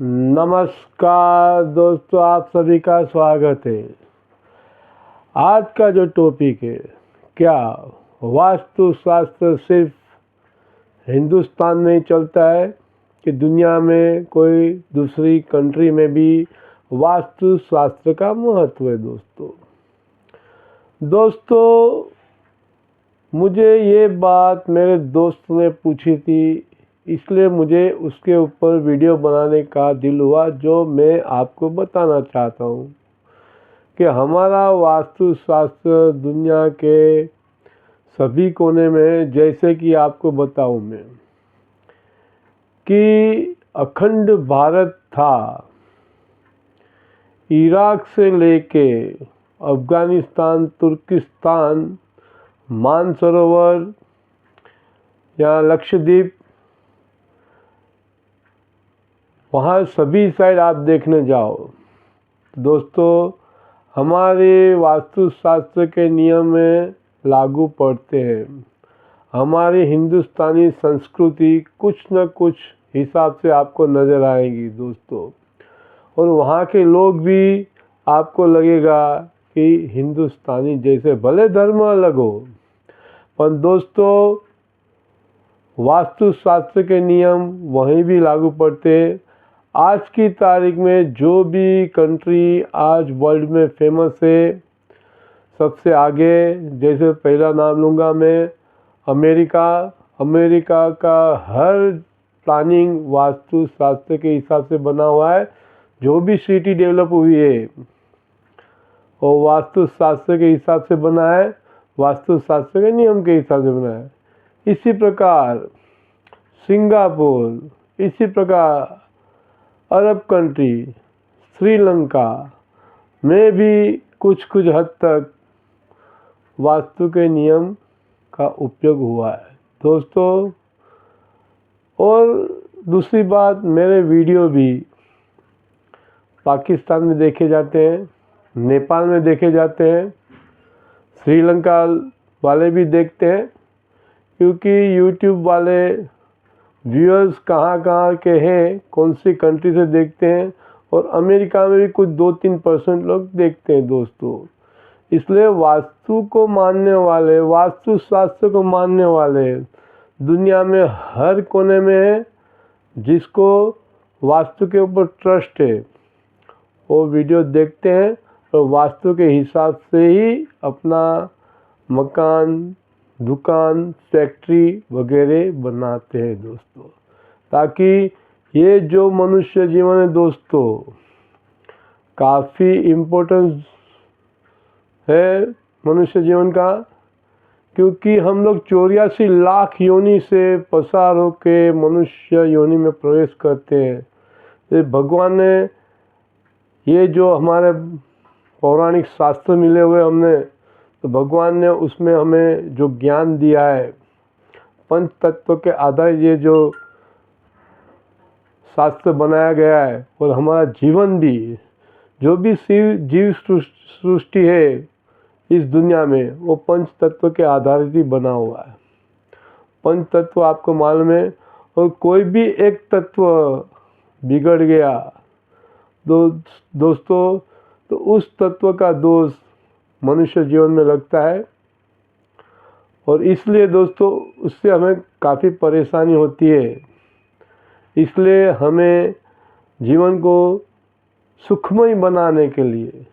नमस्कार दोस्तों, आप सभी का स्वागत है। आज का जो टॉपिक है, क्या वास्तुशास्त्र सिर्फ हिंदुस्तान में ही चलता है कि दुनिया में कोई दूसरी कंट्री में भी वास्तुशास्त्र का महत्व है। दोस्तों मुझे ये बात मेरे दोस्त ने पूछी थी, इसलिए मुझे उसके ऊपर वीडियो बनाने का दिल हुआ, जो मैं आपको बताना चाहता हूँ कि हमारा वास्तुशास्त्र दुनिया के सभी कोने में, जैसे कि आपको बताऊँ मैं कि अखंड भारत था, इराक से लेके अफ़गानिस्तान, तुर्किस्तान, मानसरोवर या लक्षद्वीप, वहाँ सभी साइड आप देखने जाओ दोस्तों, हमारे वास्तुशास्त्र के नियम में लागू पड़ते हैं। हमारी हिंदुस्तानी संस्कृति कुछ न कुछ हिसाब से आपको नज़र आएगी दोस्तों, और वहाँ के लोग भी आपको लगेगा कि हिंदुस्तानी जैसे, भले धर्म अलग हो, पर दोस्तों वास्तुशास्त्र के नियम वहीं भी लागू पड़ते हैं। आज की तारीख में जो भी कंट्री आज वर्ल्ड में फेमस है, सबसे आगे, जैसे पहला नाम लूँगा मैं, अमेरिका का हर प्लानिंग वास्तुशास्त्र के हिसाब से बना हुआ है। जो भी सिटी डेवलप हुई है वो वास्तुशास्त्र के हिसाब से बना है, वास्तुशास्त्र के नियम के हिसाब से बना है। इसी प्रकार सिंगापुर, इसी प्रकार अरब कंट्री, श्रीलंका में भी कुछ हद तक वास्तु के नियम का उपयोग हुआ है दोस्तों। और दूसरी बात, मेरे वीडियो भी पाकिस्तान में देखे जाते हैं, नेपाल में देखे जाते हैं, श्रीलंका वाले भी देखते हैं, क्योंकि यूट्यूब वाले व्यूअर्स कहाँ के हैं, कौन सी कंट्री से देखते हैं, और अमेरिका में भी कुछ 2-3% लोग देखते हैं दोस्तों। इसलिए वास्तु को मानने वाले, वास्तुशास्त्र को मानने वाले दुनिया में हर कोने में है। जिसको वास्तु के ऊपर ट्रस्ट है वो वीडियो देखते हैं और वास्तु के हिसाब से ही अपना मकान, दुकान, फैक्ट्री वगैरह बनाते हैं दोस्तों, ताकि ये जो मनुष्य जीवन है दोस्तों, काफ़ी इम्पोर्टेंस है मनुष्य जीवन का, क्योंकि हम लोग 84 लाख योनि से पसार होके मनुष्य योनि में प्रवेश करते हैं। तो भगवान ने ये जो हमारे पौराणिक शास्त्र मिले हुए हमने, तो भगवान ने उसमें हमें जो ज्ञान दिया है, पंच तत्व के आधार ये जो शास्त्र बनाया गया है, और हमारा जीवन भी, जो भी जीव सृष्टि है इस दुनिया में, वो पंच तत्व के आधारित ही बना हुआ है। पंच तत्व आपको मालूम है, और कोई भी एक तत्व बिगड़ गया दोस्तों, तो उस तत्व का दोष मनुष्य जीवन में लगता है, और इसलिए दोस्तों उससे हमें काफ़ी परेशानी होती है। इसलिए हमें जीवन को सुखमय बनाने के लिए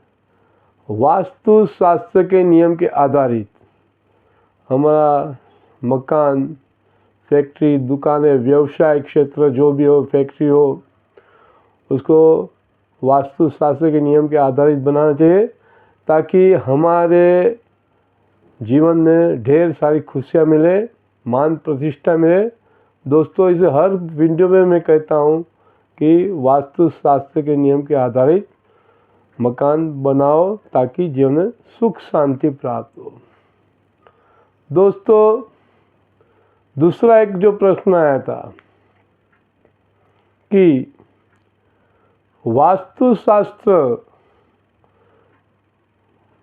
वास्तुशास्त्र के नियम के आधारित हमारा मकान, फैक्ट्री, दुकानें, व्यवसाय क्षेत्र जो भी हो, फैक्ट्री हो, उसको वास्तुशास्त्र के नियम के आधारित बनाना चाहिए, ताकि हमारे जीवन में ढेर सारी खुशियाँ मिले, मान प्रतिष्ठा मिले दोस्तों। इसे हर वीडियो में मैं कहता हूँ कि वास्तुशास्त्र के नियम के आधारित मकान बनाओ, ताकि जीवन में सुख शांति प्राप्त हो दोस्तों। दूसरा एक जो प्रश्न आया था कि वास्तुशास्त्र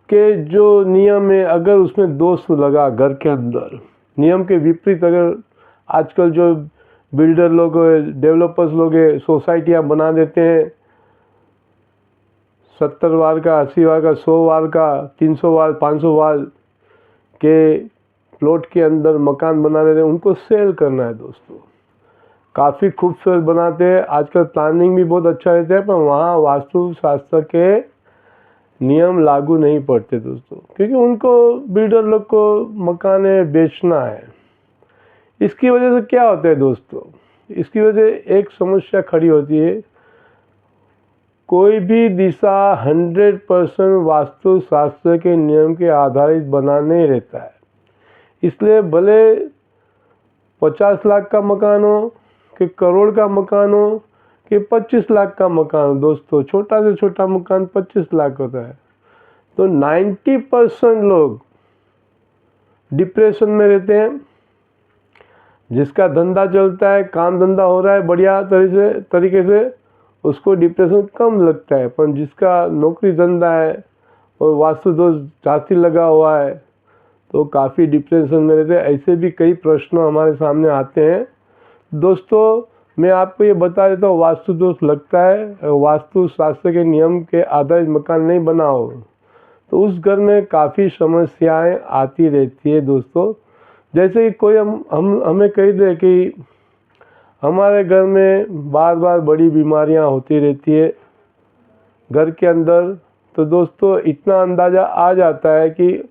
के जो नियम है, अगर उसमें दोष लगा घर के अंदर, नियम के विपरीत अगर आजकल जो बिल्डर लोग, डेवलपर्स लोग सोसाइटियाँ बना देते हैं, 70 वार का, 80 वार का, 100 वार का, 300 वार, 500 वार के प्लॉट के अंदर मकान बना देते हैं। उनको सेल करना है दोस्तों। काफ़ी खूबसूरत बनाते हैं, आजकल प्लानिंग भी बहुत अच्छा रहता है, पर वहाँ वास्तु शास्त्र के नियम लागू नहीं पड़ते दोस्तों, क्योंकि उनको बिल्डर लोग को मकान बेचना है। इसकी वजह से क्या होता है दोस्तों, इसकी वजह से एक समस्या खड़ी होती है। कोई भी दिशा 100% वास्तु शास्त्र के नियम के आधारित बना नहीं रहता है। इसलिए भले 50 लाख का मकान हो कि करोड़ का मकान हो कि 25 लाख का मकान हो दोस्तों, छोटा से छोटा मकान 25 लाख होता है, तो 90% लोग डिप्रेशन में रहते हैं। जिसका धंधा चलता है, काम धंधा हो रहा है बढ़िया तरीके से, उसको डिप्रेशन कम लगता है, पर जिसका नौकरी धंधा है और वास्तु दोष जास्ती लगा हुआ है तो काफ़ी डिप्रेशन में रहते हैं। ऐसे भी कई प्रश्न हमारे सामने आते हैं दोस्तों। मैं आपको ये बता देता हूँ, वास्तु दोष लगता है, वास्तु शास्त्र के नियम के आधारित मकान नहीं बनाओ तो उस घर में काफ़ी समस्याएं आती रहती है दोस्तों। जैसे कि कोई हमें कह दे कि हमारे घर में बार बार बड़ी बीमारियां होती रहती है घर के अंदर, तो दोस्तों इतना अंदाज़ा आ जाता है कि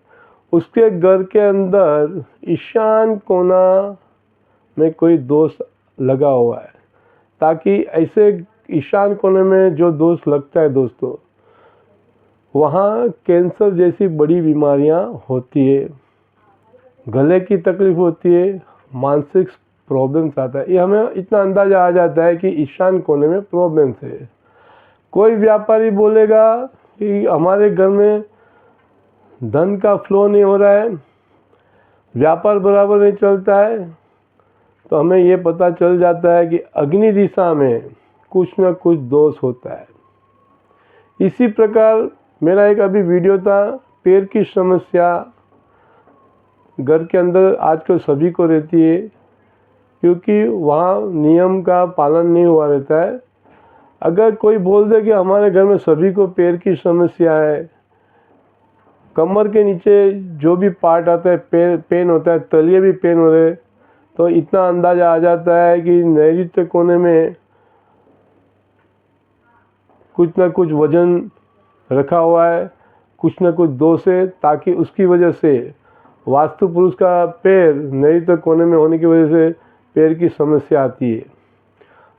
उसके घर के अंदर ईशान कोना में कोई दोष लगा हुआ है। ताकि ऐसे ईशान कोने में जो दोष लगता है दोस्तों, वहाँ कैंसर जैसी बड़ी बीमारियां होती है, गले की तकलीफ होती है, मानसिक प्रॉब्लम्स आता है। ये हमें इतना अंदाज़ा आ जाता है कि ईशान कोने में प्रॉब्लम्स है। कोई व्यापारी बोलेगा कि हमारे घर में धन का फ्लो नहीं हो रहा है, व्यापार बराबर नहीं चलता है, तो हमें ये पता चल जाता है कि अग्नि दिशा में कुछ न कुछ दोष होता है। इसी प्रकार मेरा एक अभी वीडियो था, पैर की समस्या घर के अंदर आजकल सभी को रहती है, क्योंकि वहाँ नियम का पालन नहीं हुआ रहता है। अगर कोई बोल दे कि हमारे घर में सभी को पैर की समस्या है, कमर के नीचे जो भी पार्ट आता है पेन होता है, तलिए भी पेन हो रहे, तो इतना अंदाज़ा आ जाता है कि नैऋत्य कोने में कुछ ना कुछ वजन रखा हुआ है, कुछ ना कुछ दोष है, ताकि उसकी वजह से वास्तु पुरुष का पैर नैऋत्य कोने में होने की वजह से पैर की समस्या आती है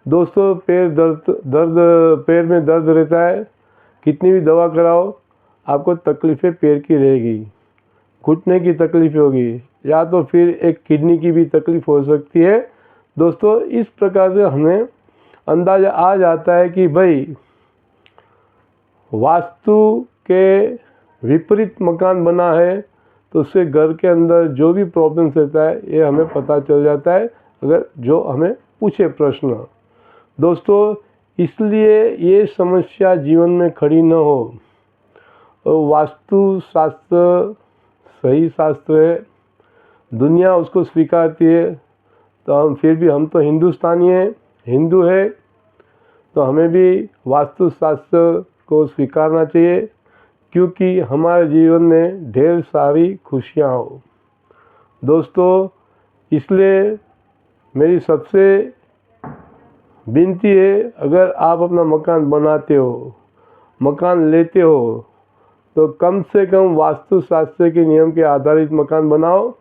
दोस्तों। पैर में दर्द रहता है, कितनी भी दवा कराओ आपको तकलीफ़ें पैर की रहेगी, घुटने की तकलीफ होगी, या तो फिर एक किडनी की भी तकलीफ हो सकती है दोस्तों। इस प्रकार से हमें अंदाज़ा आ जाता है कि भाई वास्तु के विपरीत मकान बना है, तो उससे घर के अंदर जो भी प्रॉब्लम्स रहता है ये हमें पता चल जाता है, अगर जो हमें पूछे प्रश्न दोस्तों। इसलिए ये समस्या जीवन में खड़ी न हो। वास्तु शास्त्र सही शास्त्र है, दुनिया उसको स्वीकारती है, तो हम तो हिंदुस्तानी हैं, हिंदू है, तो हमें भी वास्तु शास्त्र को स्वीकारना चाहिए, क्योंकि हमारे जीवन में ढेर सारी खुशियाँ हो दोस्तों। इसलिए मेरी सबसे विनती है, अगर आप अपना मकान बनाते हो, मकान लेते हो, तो कम से कम वास्तु शास्त्र के नियम के आधारित मकान बनाओ,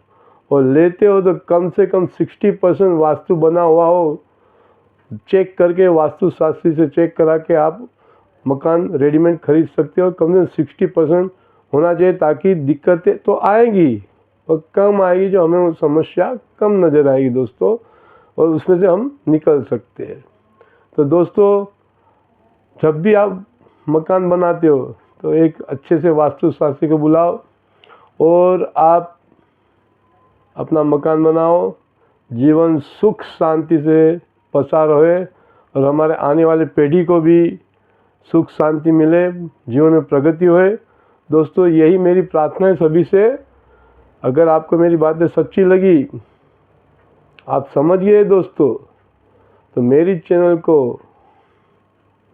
और लेते हो तो कम से कम 60% वास्तु बना हुआ हो, चेक करके वास्तु शास्त्री से चेक करा के आप मकान रेडीमेड खरीद सकते हो। कम से कम 60% होना चाहिए, ताकि दिक्कतें तो आएंगी और कम आएगी, जो हमें वो समस्या कम नज़र आएगी दोस्तों, और उसमें से हम निकल सकते हैं। तो दोस्तों, जब भी आप मकान बनाते हो तो एक अच्छे से वास्तु शास्त्री को बुलाओ और आप अपना मकान बनाओ, जीवन सुख शांति से पसार होए, और हमारे आने वाले पीढ़ी को भी सुख शांति मिले, जीवन में प्रगति होए दोस्तों। यही मेरी प्रार्थना है सभी से। अगर आपको मेरी बातें सच्ची लगी, आप समझ गए दोस्तों, तो मेरी चैनल को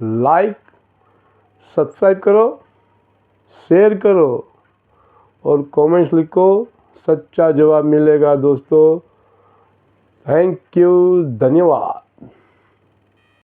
लाइक सब्सक्राइब करो, शेयर करो और कमेंट्स लिखो, सच्चा जवाब मिलेगा दोस्तों। थैंक यू, धन्यवाद।